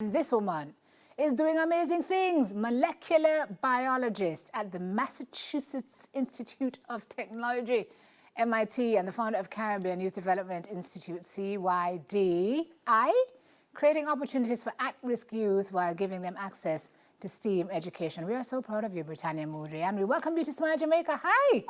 This woman is doing amazing things. Molecular biologist at the Massachusetts Institute of Technology, MIT, and the founder of Caribbean Youth Development Institute, CYDI, creating opportunities for at-risk youth while giving them access to STEAM education. We are so proud of you, Brittania Moodie, and we welcome you to Smile Jamaica. Hi!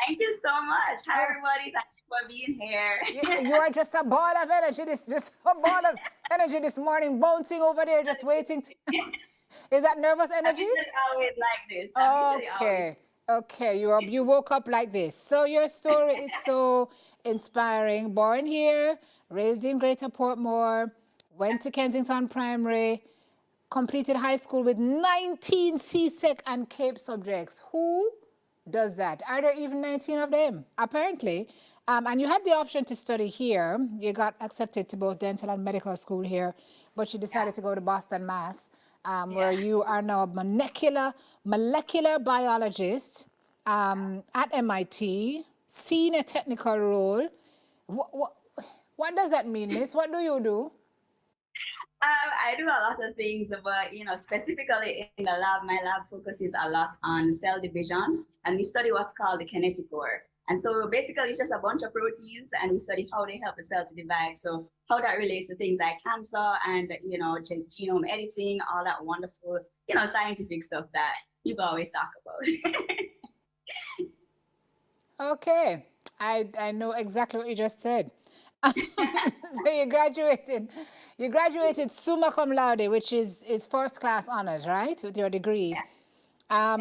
Thank you so much. Hi, everybody. Thank you for being here. You are just a ball of energy. Just a ball of energy this morning, bouncing over there, just waiting. Is that nervous energy? I'm always like this. Okay. You woke up like this. So your story is so inspiring. Born here, raised in Greater Portmore, went to Kensington Primary, completed high school with 19 CSEC and CAPE subjects. Who does that? Are there even 19 of them? Apparently. And you had the option to study here. You got accepted to both dental and medical school here, but you decided to go to Boston, Mass, where you are now a molecular biologist at MIT, senior technical role. What does that mean, Miss? What do you do? I do a lot of things, but specifically in the lab, my lab focuses a lot on cell division, and we study what's called the kinetic core. And so basically it's just a bunch of proteins, and we study how they help the cell to divide. So how that relates to things like cancer and genome editing, all that wonderful, scientific stuff that people always talk about. Okay, I know exactly what you just said. So you graduated summa cum laude, which is first class honors, right, with your degree. Yeah.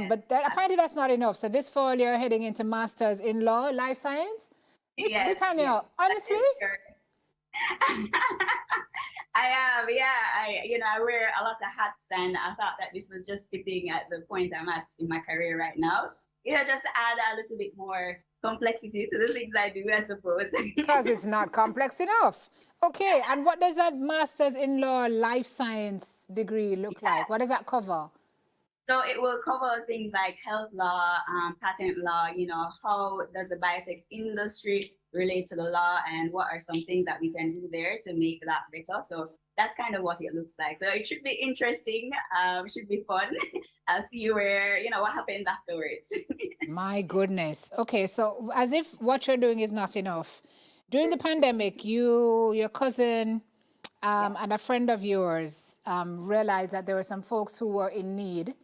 But apparently that's not enough. So this fall you're heading into masters in law, life science. Yes, Brittania, honestly. I am, yeah. I wear a lot of hats, and I thought that this was just fitting at the point I'm at in my career right now. Just add a little bit more complexity to the things I do, I suppose. Because it's not complex enough. Okay, and what does that master's in law life science degree look like? What does that cover? So it will cover things like health law, patent law, how does the biotech industry relate to the law, and what are some things that we can do there to make that better. So that's kind of what it looks like. So it should be interesting, it should be fun. I'll see where, what happens afterwards. My goodness. Okay, so as if what you're doing is not enough. During the pandemic, your cousin and a friend of yours realized that there were some folks who were in need,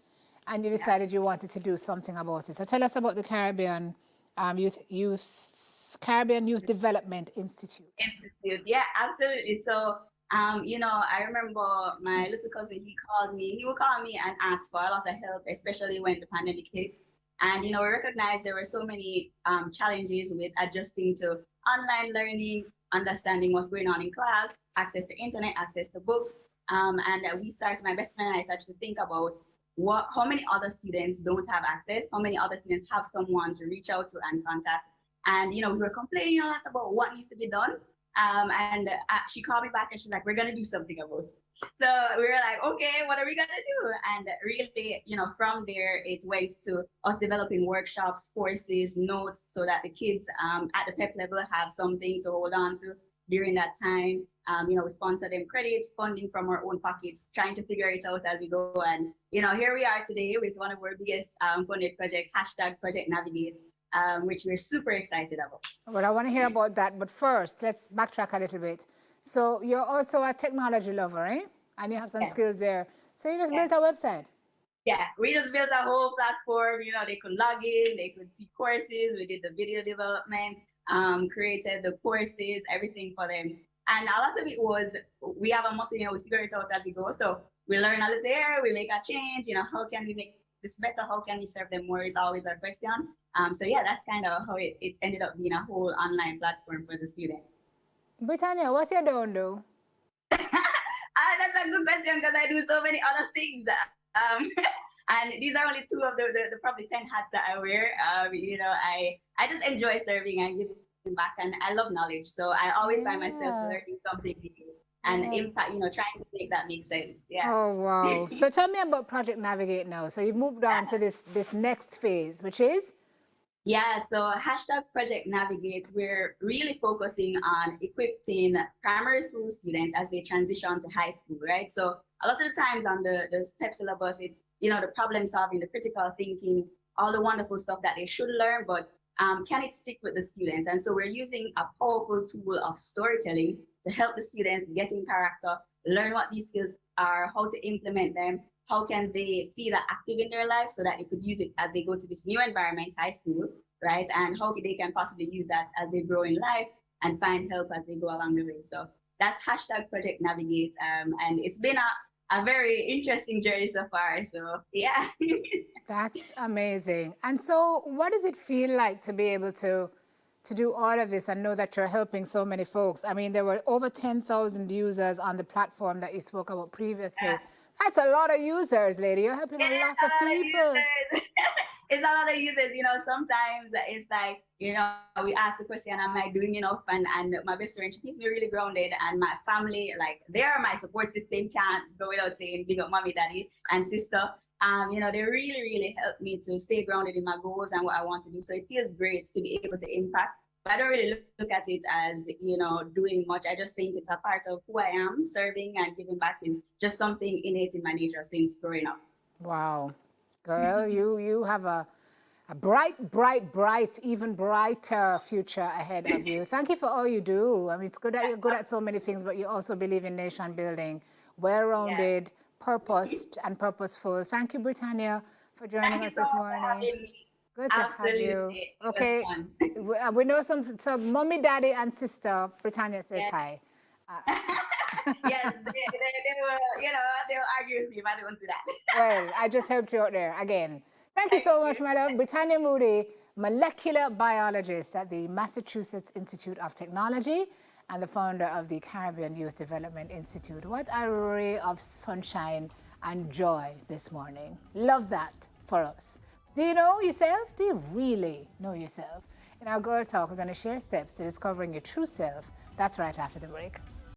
and you decided you wanted to do something about it. So tell us about the Caribbean Caribbean Youth Development Institute. Yeah, absolutely. So I remember my little cousin, he would call me and ask for a lot of help, especially when the pandemic hit. And, we recognized there were so many challenges with adjusting to online learning, understanding what's going on in class, access to internet, access to books. And my best friend and I started to think about how many other students don't have access, how many other students have someone to reach out to and contact. And, we were complaining a lot about what needs to be done. And she called me back and she's like, we're going to do something about it. So we were like, okay, what are we going to do? And really, from there, it went to us developing workshops, courses, notes, so that the kids at the PEP level have something to hold on to during that time. We sponsor them credits, funding from our own pockets, trying to figure it out as we go. And, here we are today with one of our biggest funded projects, #Project Navigate. Which we're super excited about. Well, I want to hear about that, but first, let's backtrack a little bit. So you're also a technology lover, eh? And you have some skills there. So you just built a website? Yeah, we just built a whole platform. They could log in, they could see courses. We did the video development, created the courses, everything for them. And a lot of it was, we have a motto, we figure it out as we go. So we learn a little there, we make a change, how can we make this better? How can we serve them more is always our question. So yeah, that's kind of how it ended up being a whole online platform for the students. Brittania, what you don't do? That's a good question because I do so many other things. And these are only two of the probably 10 hats that I wear. I just enjoy serving and giving back, and I love knowledge. So I always find myself learning something new and impact, trying to make that make sense. Yeah. Oh, wow. So tell me about Project Navigate now. So you've moved on to this next phase, which is? Yeah, so hashtag Project Navigate, we're really focusing on equipping primary school students as they transition to high school, right? So a lot of the times on the PEP syllabus, it's, the problem solving, the critical thinking, all the wonderful stuff that they should learn, but can it stick with the students? And so we're using a powerful tool of storytelling to help the students get in character, learn what these skills are, how to implement them, how can they see that active in their life so that they could use it as they go to this new environment, high school, right? And how they can possibly use that as they grow in life and find help as they go along the way. So that's hashtag Project Navigate. And it's been a very interesting journey so far. So yeah. That's amazing. And so what does it feel like to be able to do all of this and know that you're helping so many folks? I mean, there were over 10,000 users on the platform that you spoke about previously. That's a lot of users, lady. You're helping a lot of people. It's a lot of users, sometimes it's like, we ask the question, am I doing enough? And my best friend, she keeps me really grounded, and my family, like, they are my support system, can't go without saying big up mommy, daddy, and sister. They really, really help me to stay grounded in my goals and what I want to do. So it feels great to be able to impact. But I don't really look at it as, doing much. I just think it's a part of who I am. Serving and giving back is just something innate in my nature since growing up. Wow. Girl, you have a bright, even brighter future ahead of you. Thank you for all you do. I mean, it's good that you're good at so many things, but you also believe in nation building, well-rounded, purposed, and purposeful. Thank you, Brittania, for joining Thank you us so this much for morning. having me. Good to have you. Absolutely. It Okay, was we know some mommy, daddy, and sister. Brittania says fun. hi. Yes, they will, they will argue with me if I don't do that. Well, I just helped you out there again. Thank you Thank so much, you. my love. Brittania Moodie, molecular biologist at the Massachusetts Institute of Technology and the founder of the Caribbean Youth Development Institute. What a ray of sunshine and joy this morning. Love that for us. Do you know yourself? Do you really know yourself? In our Girl Talk, we're going to share steps to discovering your true self. That's right after the break.